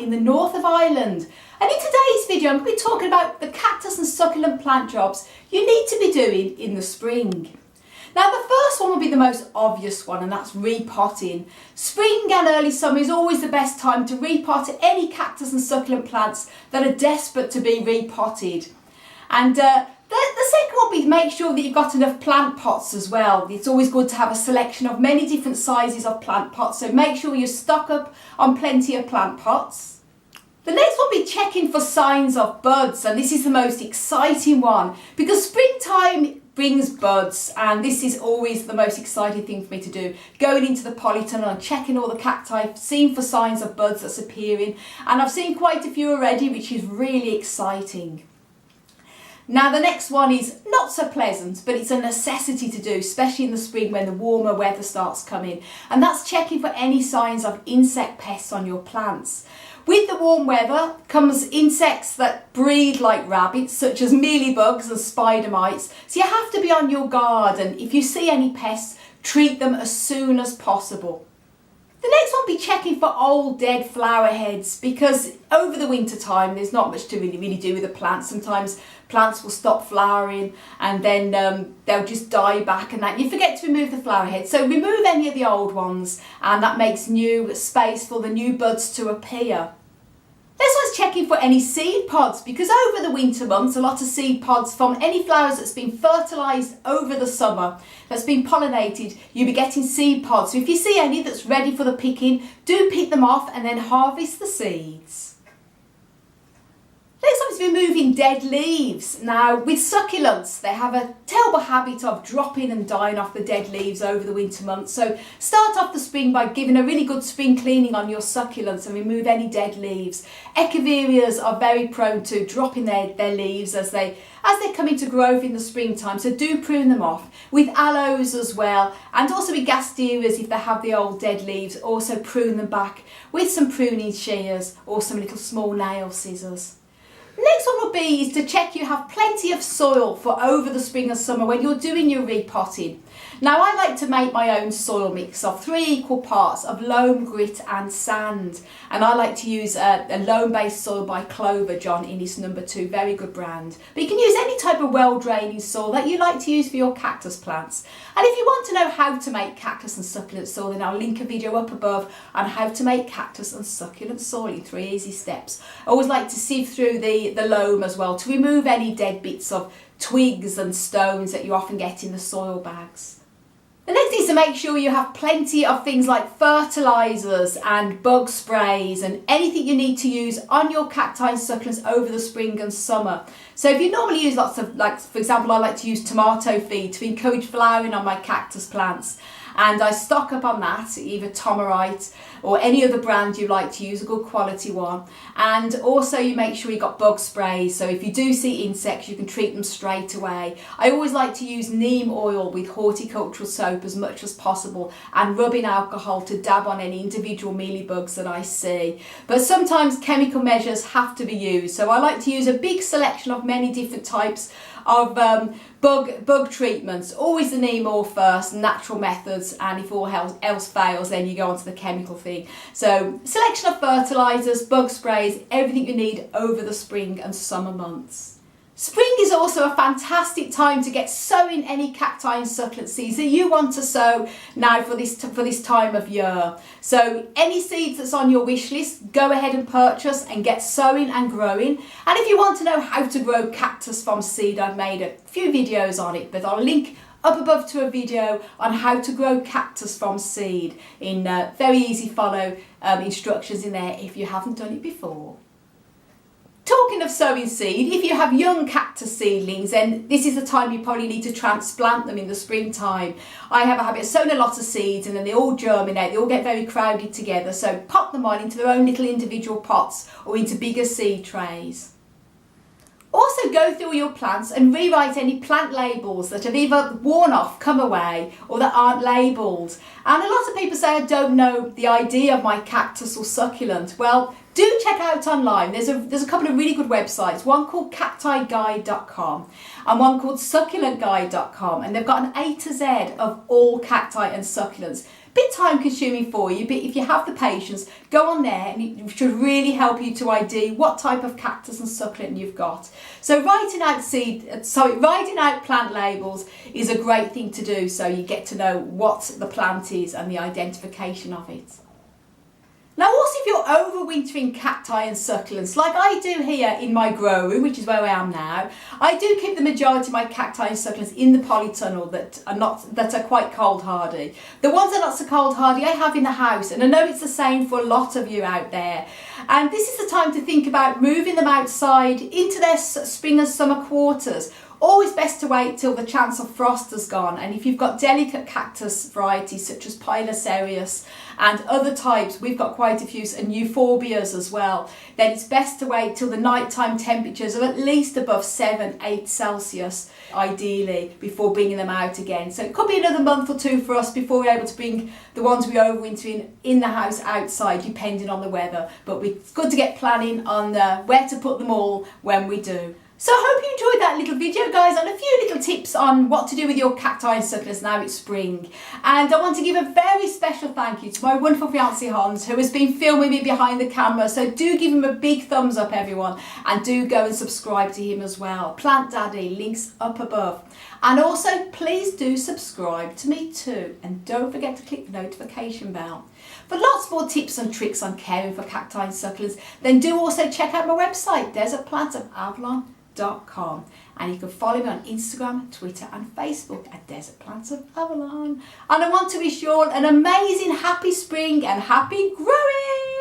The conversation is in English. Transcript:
in the north of Ireland. And in today's video I'm going to be talking about the cactus and succulent plant jobs you need to be doing in the spring. Now the first one will be the most obvious one, and that's repotting. Spring and early summer is always the best time to repot any cactus and succulent plants that are desperate to be repotted. And the second one will be make sure that you've got enough plant pots as well. It's always good to have a selection of many different sizes of plant pots, so make sure you stock up on plenty of plant pots. The next one will be checking for signs of buds, and this is the most exciting one because springtime brings buds, and this is always the most exciting thing for me to do, going into the polytunnel and checking all the cacti, seeing for signs of buds that's appearing, and I've seen quite a few already, which is really exciting. Now the next one is not so pleasant, but it's a necessity to do, especially in the spring when the warmer weather starts coming, and that's checking for any signs of insect pests on your plants. With the warm weather comes insects that breed like rabbits, such as mealybugs and spider mites, so you have to be on your guard, and if you see any pests, treat them as soon as possible. The next one will be checking for old dead flower heads, because over the winter time there's not much to really do with the plants. Sometimes plants will stop flowering and then they'll just die back, and that you forget to remove the flower heads. So remove any of the old ones, and that makes new space for the new buds to appear. This one's checking for any seed pods, because over the winter months a lot of seed pods from any flowers that's been fertilised over the summer, that's been pollinated, you'll be getting seed pods. So if you see any that's ready for the picking, do pick them off and then harvest the seeds. Next one is removing dead leaves. Now with succulents, they have a terrible habit of dropping and dying off the dead leaves over the winter months. So start off the spring by giving a really good spring cleaning on your succulents and remove any dead leaves. Echeverias are very prone to dropping their leaves as they come into growth in the springtime, so do prune them off. With aloes as well, and also with gasterias, if they have the old dead leaves, also prune them back with some pruning shears or some little small nail scissors. Next one will be is to check you have plenty of soil for over the spring and summer when you're doing your repotting. Now I like to make my own soil mix of 3 equal parts of loam, grit and sand, and I like to use a loam based soil by Clover John in his number 2, very good brand. But you can use any type of well draining soil that you like to use for your cactus plants. And if you want to know how to make cactus and succulent soil, then I'll link a video up above on how to make cactus and succulent soil in 3 easy steps. I always like to sieve through the loam as well to remove any dead bits of twigs and stones that you often get in the soil bags. The next is to make sure you have plenty of things like fertilizers and bug sprays and anything you need to use on your cacti and succulents over the spring and summer. So if you normally use lots of, like for example, I like to use tomato feed to encourage flowering on my cactus plants, and I stock up on that, either Tomarite or any other brand you like to use, a good quality one. And also you make sure you've got bug sprays, so if you do see insects you can treat them straight away. I always like to use neem oil with horticultural soap as much as possible, and rubbing alcohol to dab on any individual mealybugs that I see. But sometimes chemical measures have to be used, so I like to use a big selection of many different types of bug treatments. Always the neem oil first, natural methods, and if all else fails then you go on to the chemical thing. So selection of fertilizers, bug sprays, everything you need over the spring and summer months. Spring is also a fantastic time to get sowing any cacti and succulent seeds that you want to sow now for this time of year. So any seeds that's on your wish list, go ahead and purchase and get sowing and growing. And if you want to know how to grow cactus from seed, I've made a few videos on it, but I'll link up above to a video on how to grow cactus from seed in very easy follow instructions in there if you haven't done it before. Talking of sowing seed, if you have young cactus seedlings, then this is the time you probably need to transplant them in the springtime. I have a habit of sowing a lot of seeds and then they all germinate, they all get very crowded together, so pop them on into their own little individual pots or into bigger seed trays. Also go through your plants and rewrite any plant labels that have either worn off, come away, or that aren't labelled. And a lot of people say I don't know the ID of my cactus or succulent. Well, do check out online. There's a couple of really good websites, one called cactiguide.com and one called succulentguide.com, and they've got an A to Z of all cacti and succulents. bit time consuming for you, but if you have the patience, go on there and it should really help you to ID what type of cactus and succulent you've got. So writing out plant labels is a great thing to do, so you get to know what the plant is and the identification of it. Now also, if you're overwintering cacti and succulents, like I do here in my grow room, which is where I am now, I do keep the majority of my cacti and succulents in the polytunnel that are quite cold hardy. The ones that are not so cold hardy I have in the house, and I know it's the same for a lot of you out there. And this is the time to think about moving them outside into their spring and summer quarters. Always best to wait till the chance of frost has gone, and if you've got delicate cactus varieties such as Pilocerius and other types, we've got quite a few, and euphorbias as well, then it's best to wait till the nighttime temperatures are at least above 7-8 Celsius ideally before bringing them out again. So it could be another month or two for us before we're able to bring the ones we overwinter in the house outside, depending on the weather, but it's good to get planning on where to put them all when we do. So I hope you enjoyed that little video, guys, on a few little tips on what to do with your cacti and succulents now it's spring. And I want to give a very special thank you to my wonderful fiancé Hans, who has been filming me behind the camera. So do give him a big thumbs up, everyone, and do go and subscribe to him as well. Plant Daddy, links up above. And also, please do subscribe to me too, and don't forget to click the notification bell. For lots more tips and tricks on caring for cacti and succulents, then do also check out my website, desertplantsofavalon.com. And you can follow me on Instagram, Twitter and Facebook at Desert Plants of Avalon. And I want to wish you all an amazing happy spring and happy growing!